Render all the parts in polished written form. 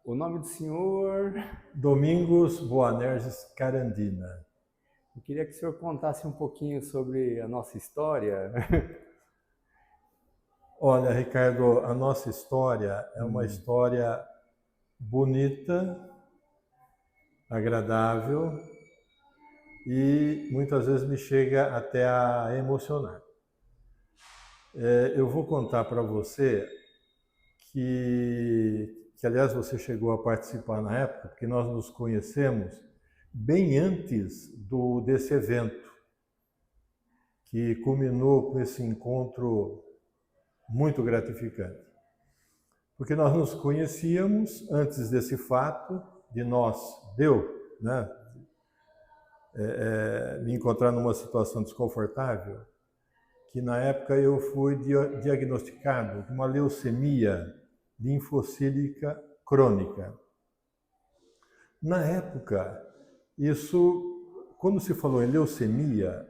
O nome do senhor, Domingos Boanerges Carandina. eu queria que o senhor contasse um pouquinho sobre a nossa história. Olha, Ricardo, a nossa história é uma história bonita, agradável e muitas vezes me chega até a emocionar. Eu vou contar para você que, aliás, você chegou a participar na época, porque nós nos conhecemos bem antes desse evento, que culminou com esse encontro muito gratificante. Porque nós nos conhecíamos antes desse fato de nós, né, me encontrar numa situação desconfortável, que na época eu fui diagnosticado com uma leucemia linfocílica crônica. Na época, quando se falou em leucemia,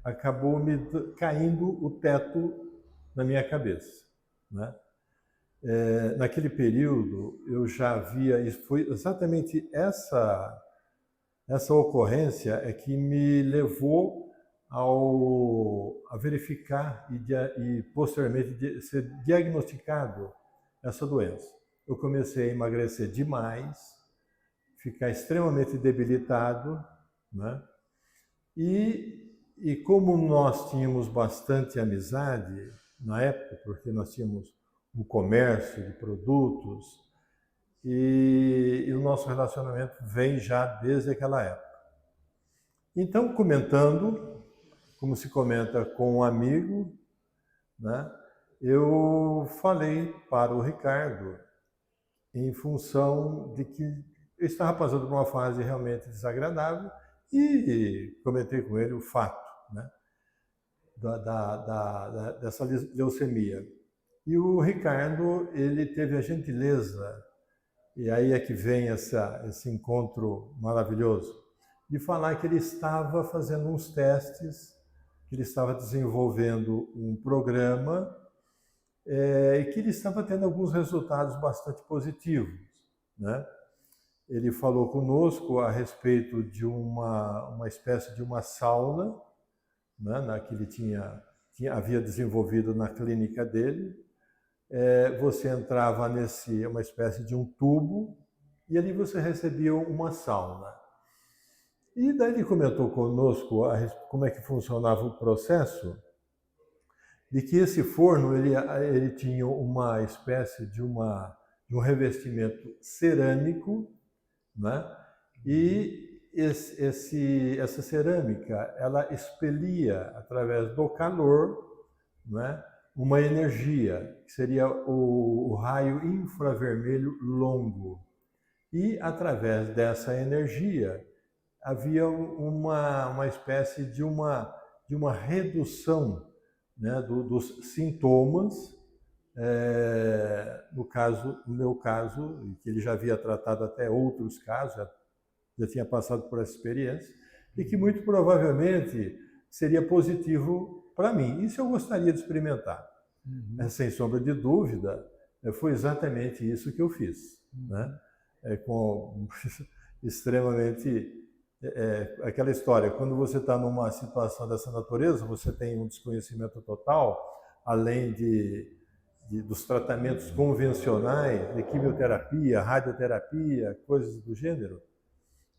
acabou me caindo o teto na minha cabeça, né? Naquele período, eu já havia... Foi exatamente essa ocorrência é que me levou a verificar e posteriormente ser diagnosticado essa doença. Eu comecei a emagrecer demais, ficar extremamente debilitado, né? E como nós tínhamos bastante amizade na época, porque nós tínhamos um comércio de produtos, e o nosso relacionamento vem já desde aquela época. Então, comentando, como se comenta com um amigo, né, eu falei para o Ricardo em função de que eu estava passando por uma fase realmente desagradável e comentei com ele o fato, né, dessa leucemia. E o Ricardo, ele teve a gentileza, e aí é que vem esse encontro maravilhoso, de falar que ele estava fazendo uns testes, que ele estava desenvolvendo um programa e que ele estava tendo alguns resultados bastante positivos, né? Ele falou conosco a respeito de uma espécie de uma sauna, né, que ele havia desenvolvido na clínica dele. Você entrava uma espécie de um tubo e ali você recebia uma sauna. E daí ele comentou conosco como é que funcionava o processo, de que esse forno ele tinha uma espécie de um revestimento cerâmico, né? E essa cerâmica ela expelia através do calor, né, uma energia que seria o raio infravermelho longo. E através dessa energia havia uma espécie de uma redução, né, dos sintomas, no meu caso, que ele já havia tratado até outros casos, já tinha passado por essa experiência, e que muito provavelmente seria positivo para mim. Isso eu gostaria de experimentar. Sem sombra de dúvida, foi exatamente isso que eu fiz, né? Com extremamente aquela história, quando você está numa situação dessa natureza, você tem um desconhecimento total, além dos tratamentos convencionais, de quimioterapia, radioterapia, coisas do gênero.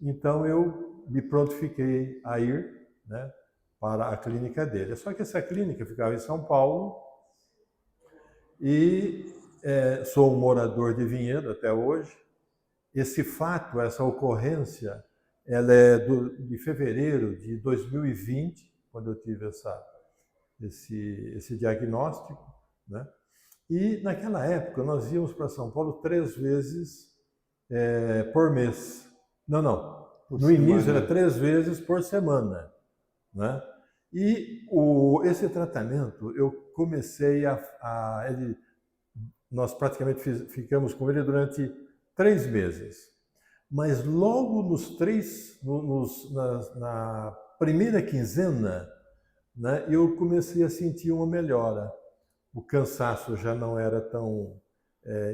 Então eu me prontifiquei a ir, né, para a clínica dele. Só que essa clínica ficava em São Paulo e sou um morador de Vinhedo até hoje. Esse fato, essa ocorrência, ela é de fevereiro de 2020, quando eu tive esse diagnóstico, né? E naquela época nós íamos para São Paulo 3 vezes por mês. Não. No início era 3 vezes por semana, né? E esse tratamento eu comecei nós praticamente ficamos com ele durante 3 meses. Mas logo na primeira quinzena, né, eu comecei a sentir uma melhora. O cansaço já não era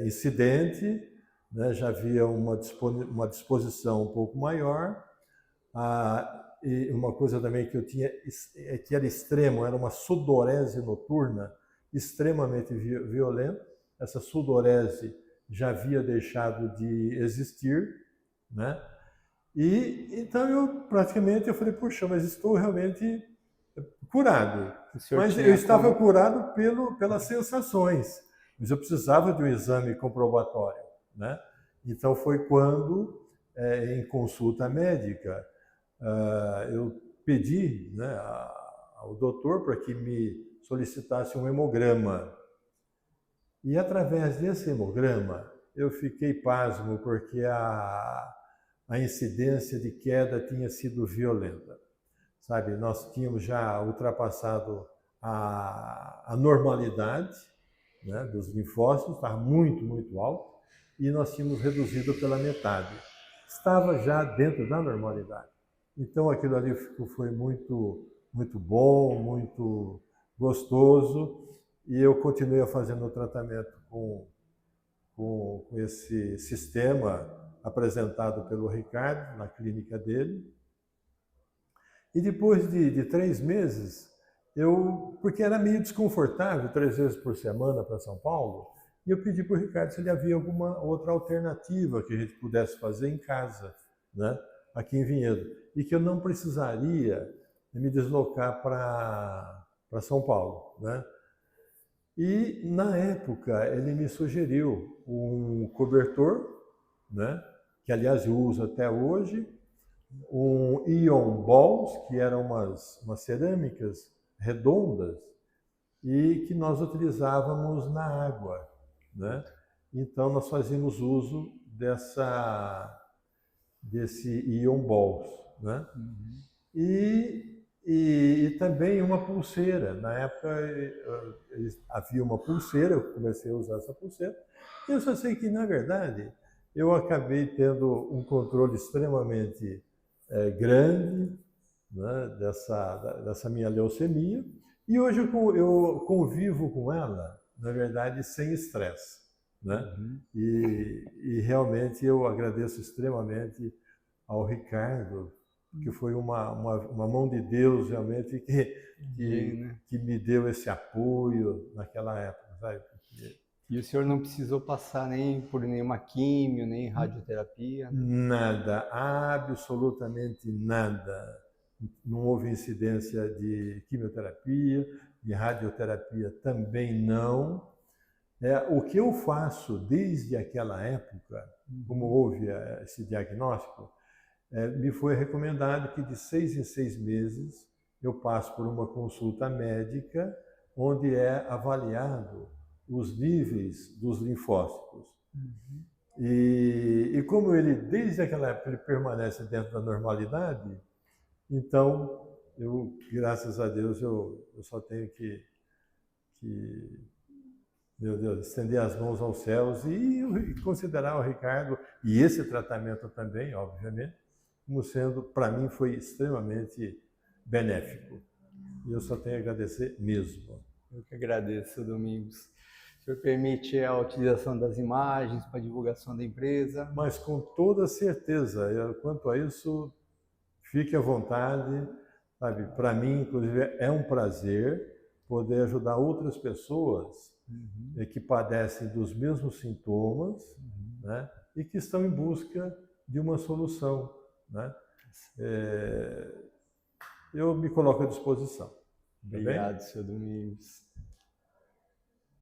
incidente, né? Já havia uma disposição um pouco maior. E uma coisa também que eu tinha, que era extremo, era uma sudorese noturna extremamente violenta. Essa sudorese já havia deixado de existir, né? E então eu falei, puxa, mas estou realmente curado. Mas eu estava curado pelas sensações, mas eu precisava de um exame comprobatório, né? Então foi quando, em consulta médica, eu pedi, né, ao doutor para que me solicitasse um hemograma. E através desse hemograma, eu fiquei pasmo, porque a incidência de queda tinha sido violenta. Sabe, nós tínhamos já ultrapassado a normalidade, né, dos linfócitos, estava muito, muito alto, e nós tínhamos reduzido pela metade. Estava já dentro da normalidade. Então aquilo ali foi muito, muito bom, muito gostoso, e eu continuei fazendo o tratamento com esse sistema apresentado pelo Ricardo na clínica dele. E depois de 3 meses, porque era meio desconfortável, 3 vezes por semana para São Paulo, e eu pedi para o Ricardo se ele havia alguma outra alternativa que a gente pudesse fazer em casa, né, aqui em Vinhedo, e que eu não precisaria me deslocar para São Paulo, né? E, na época, ele me sugeriu um cobertor, né, que, aliás, eu uso até hoje, um Ion Balls, que eram umas cerâmicas redondas e que nós utilizávamos na água, né? Então, nós fazíamos uso desse Ion Balls, né? E também uma pulseira. Na época havia uma pulseira, eu comecei a usar essa pulseira. E eu só sei que, na verdade, eu acabei tendo um controle extremamente grande, né, dessa minha leucemia. E hoje eu convivo com ela, na verdade, sem estresse, né? E realmente eu agradeço extremamente ao Ricardo, que foi uma mão de Deus realmente que me deu esse apoio naquela época, sabe? E o senhor não precisou passar nem por nenhuma químio, nem radioterapia? Nada, absolutamente nada. Não houve incidência de quimioterapia, de radioterapia também não. O que eu faço desde aquela época, como houve esse diagnóstico, me foi recomendado que de 6 em 6 meses eu passo por uma consulta médica onde é avaliado os níveis dos linfócitos. E como ele, desde aquela época, ele permanece dentro da normalidade, então, graças a Deus, eu só tenho que, meu Deus, estender as mãos aos céus e considerar o Ricardo, e esse tratamento também, obviamente, como sendo, para mim, foi extremamente benéfico. E eu só tenho a agradecer mesmo. Eu que agradeço, Domingos. O senhor permite a utilização das imagens para divulgação da empresa? Mas com toda certeza, quanto a isso, fique à vontade, sabe? Para mim, inclusive, é um prazer poder ajudar outras pessoas que padecem dos mesmos sintomas, né? E que estão em busca de uma solução, né? Eu me coloco à disposição. Obrigado, senhor Domingos.